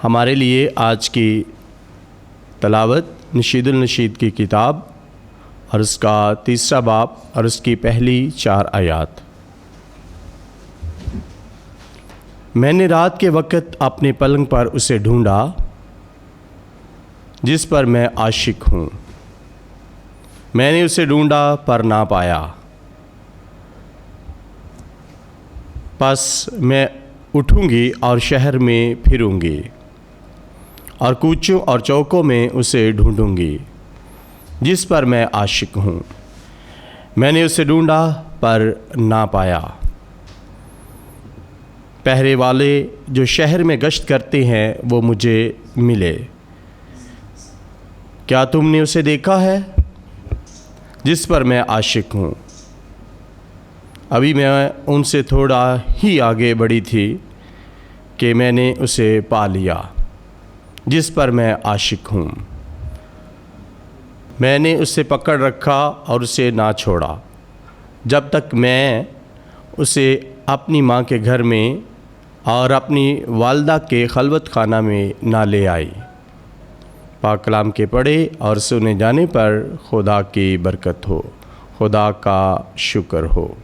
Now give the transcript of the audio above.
हमारे लिए आज की तलावत नशीदुल नशीद की किताब और उसका तीसरा बाब और उसकी पहली 4 आयात। मैंने रात के वक़्त अपने पलंग पर उसे ढूंढा जिस पर मैं आशिक हूँ। मैंने उसे ढूंढा पर ना पाया। बस मैं उठूँगी और शहर में फिरूँगी और कूचों और चौकों में उसे ढूंढूँगी जिस पर मैं आशिक हूँ। मैंने उसे ढूंढा पर ना पाया। पहरे वाले जो शहर में गश्त करते हैं वो मुझे मिले। क्या तुमने उसे देखा है जिस पर मैं आशिक हूँ? अभी मैं उनसे थोड़ा ही आगे बढ़ी थी कि मैंने उसे पा लिया जिस पर मैं आशिक हूँ। मैंने उसे पकड़ रखा और उसे ना छोड़ा जब तक मैं उसे अपनी माँ के घर में और अपनी वालदा के खलवत खाना में ना ले आई। पाक कलाम के पढ़े और सुने जाने पर खुदा की बरकत हो। खुदा का शुक्र हो।